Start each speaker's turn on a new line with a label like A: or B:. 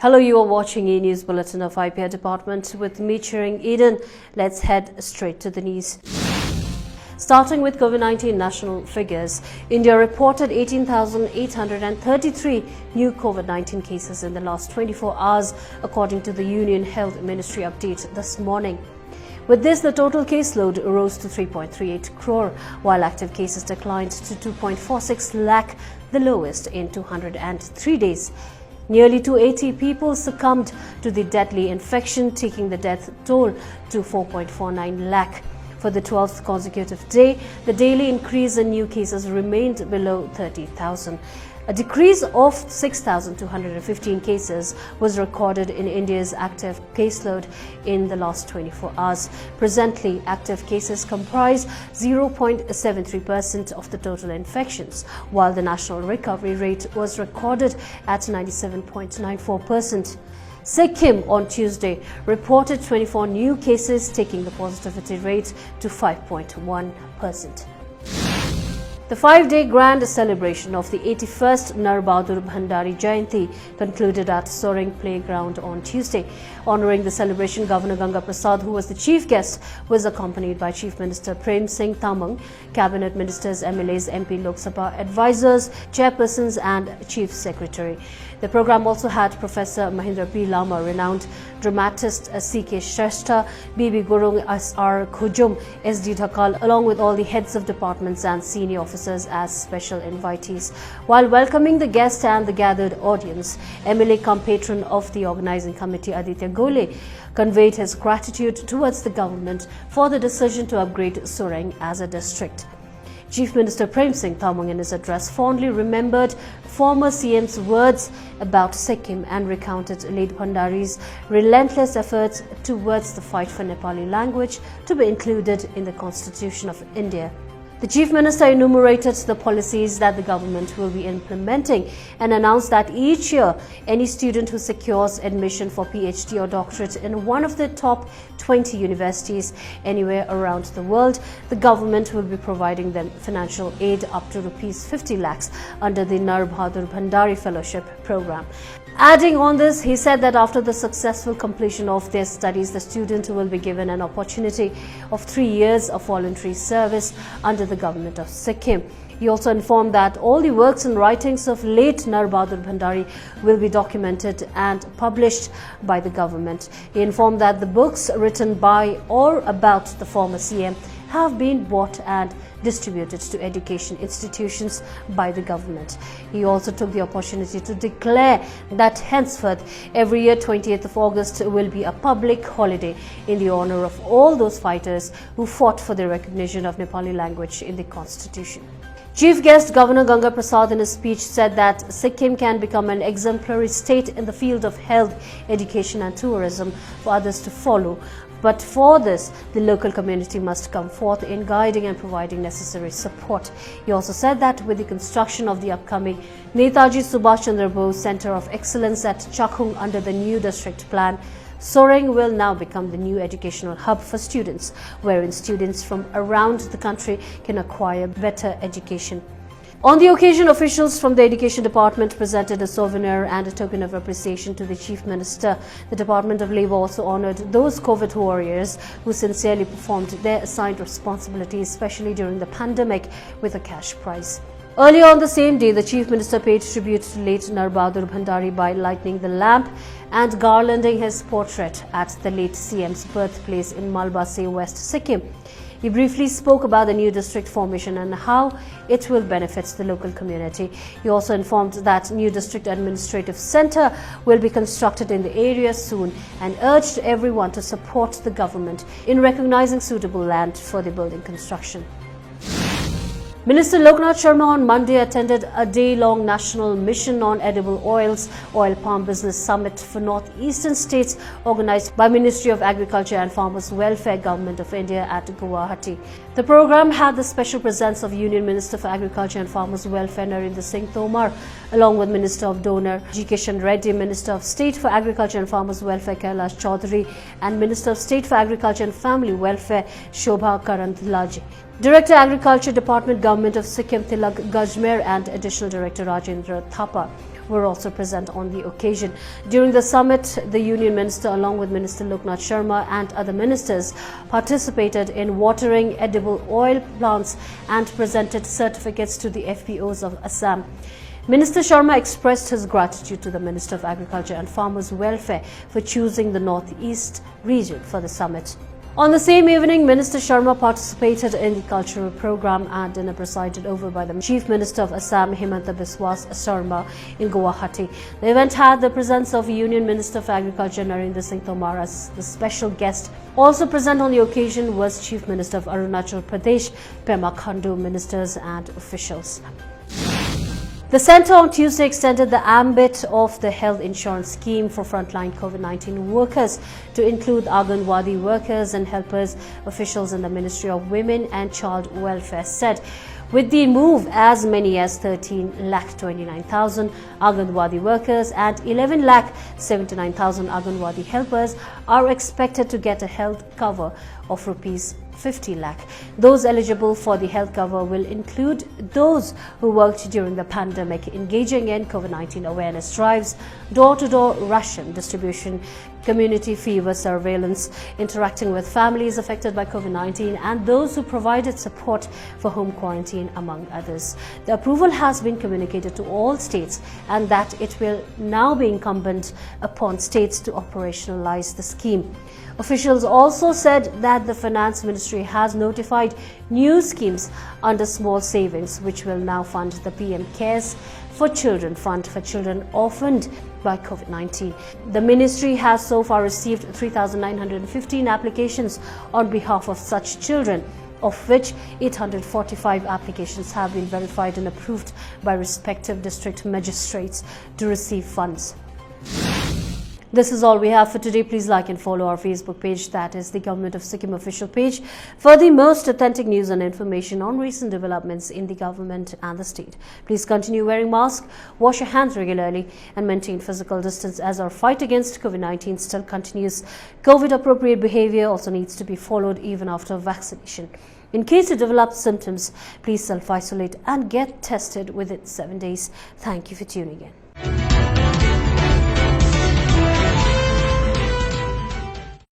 A: Hello, you are watching eNEWS Bulletin of IPR Department with me, Cheering Eden. Let's head straight to the news. Starting with COVID-19 national figures, India reported 18,833 new COVID-19 cases in the last 24 hours, according to the Union Health Ministry update this morning. With this, the total caseload rose to 3.38 crore, while active cases declined to 2.46 lakh, the lowest in 203 days. Nearly 280 people succumbed to the deadly infection, taking the death toll to 4.49 lakh. For the 12th consecutive day, the daily increase in new cases remained below 30,000. A decrease of 6,215 cases was recorded in India's active caseload in the last 24 hours. Presently, active cases comprise 0.73% of the total infections, while the national recovery rate was recorded at 97.94%. Sikkim on Tuesday reported 24 new cases, taking the positivity rate to 5.1%. The 5-day grand celebration of the 81st Nar Bahadur Bhandari Jayanti concluded at SORENG Playground on Tuesday. Honoring the celebration, Governor Ganga Prasad, who was the chief guest, was accompanied by Chief Minister Prem Singh Tamang, Cabinet Ministers, MLAs, MP, Lok Sabha advisors, chairpersons and Chief Secretary. The program also had Professor Mahindra P. Lama, renowned dramatist C.K. Shrestha, B.B. Gurung, S.R. Khujum, S.D. Dhakal, along with all the heads of departments and senior officers as special invitees. While welcoming the guests and the gathered audience, MLA cum patron of the organizing committee Aditya Gole conveyed his gratitude towards the government for the decision to upgrade SORENG as a district. Chief Minister Prem Singh Tamang in his address fondly remembered former CM's words about Sikkim and recounted late Bhandari's relentless efforts towards the fight for Nepali language to be included in the Constitution of India. The Chief Minister enumerated the policies that the government will be implementing and announced that each year, any student who secures admission for PhD or doctorate in one of the top 20 universities anywhere around the world, the government will be providing them financial aid up to Rs 50 lakhs under the Nar Bahadur Bhandari Fellowship Program. Adding on this, he said that after the successful completion of their studies, the student will be given an opportunity of 3 years of voluntary service under the government of Sikkim. He also informed that all the works and writings of late Nar Bahadur Bhandari will be documented and published by the government. He informed that the books written by or about the former CM have been bought and distributed to education institutions by the government. He also took the opportunity to declare that henceforth every year 20th of August will be a public holiday in the honor of all those fighters who fought for the recognition of Nepali language in the Constitution. Chief guest Governor Ganga Prasad in his speech said that Sikkim can become an exemplary state in the field of health, education and tourism for others to follow. But for this, the local community must come forth in guiding and providing necessary support. He also said that with the construction of the upcoming Netaji Subhash Chandra Bose Center of Excellence at Chakhung under the new district plan, SORENG will now become the new educational hub for students, wherein students from around the country can acquire better education. On the occasion, officials from the Education Department presented a souvenir and a token of appreciation to the Chief Minister. The Department of Labour also honoured those COVID warriors who sincerely performed their assigned responsibilities, especially during the pandemic, with a cash prize. Earlier on the same day, the Chief Minister paid tribute to late Nar Bahadur Bhandari by lighting the lamp and garlanding his portrait at the late CM's birthplace in Malbase, West Sikkim. He briefly spoke about the new district formation and how it will benefit the local community. He also informed that new district administrative centre will be constructed in the area soon and urged everyone to support the government in recognizing suitable land for the building construction. Minister Loknath Sharma on Monday attended a day-long national mission on edible oils, oil palm business summit for northeastern states organized by Ministry of Agriculture and Farmers Welfare, Government of India at Guwahati. The program had the special presence of Union Minister for Agriculture and Farmers Welfare Narendra Singh Tomar, along with Minister of Donor G. Kishan Reddy, Minister of State for Agriculture and Farmers Welfare Kailash Chaudhary, and Minister of State for Agriculture and Family Welfare Shobha Karandlaje. Director Agriculture Department, Government of Sikkim Tilak Gajmer and Additional Director Rajendra Thapa. were also present on the occasion. During the summit, the Union Minister, along with Minister Loknath Sharma and other ministers, participated in watering edible oil plants and presented certificates to the FPOs of Assam. Minister Sharma expressed his gratitude to the Minister of Agriculture and Farmers' Welfare for choosing the Northeast region for the summit. On the same evening, Minister Sharma participated in the cultural program and dinner presided over by the Chief Minister of Assam, Himanta Biswa Sarma, in Guwahati. The event had the presence of Union Minister of Agriculture, Narendra Singh Tomar, as the special guest. Also present on the occasion was Chief Minister of Arunachal Pradesh, Pema Khandu, ministers and officials. The centre on Tuesday extended the ambit of the health insurance scheme for frontline COVID-19 workers to include ANGANWADI workers and helpers. Officials in the Ministry of Women and Child Welfare said, with the move, as many as 13,29,000 ANGANWADI workers and 11,79,000 ANGANWADI helpers are expected to get a health cover of rupees 50 lakh. Those eligible for the health cover will include those who worked during the pandemic, engaging in COVID-19 awareness drives, door-to-door ration distribution, community fever surveillance, interacting with families affected by COVID-19, and those who provided support for home quarantine, among others. The approval has been communicated to all states, and that it will now be incumbent upon states to operationalize the scheme. Officials also said that the Finance Ministry has notified new schemes under small savings, which will now fund the PM Cares for Children Fund for children orphaned by COVID-19. The ministry has so far received 3,915 applications on behalf of such children, of which 845 applications have been verified and approved by respective district magistrates to receive funds. This is all we have for today. Please like and follow our Facebook page, that is the Government of Sikkim official page, for the most authentic news and information on recent developments in the government and the state. Please continue wearing masks, wash your hands regularly and maintain physical distance as our fight against COVID-19 still continues. COVID-appropriate behavior also needs to be followed even after vaccination. In case you develop symptoms, please self-isolate and get tested within 7 days. Thank you for tuning in.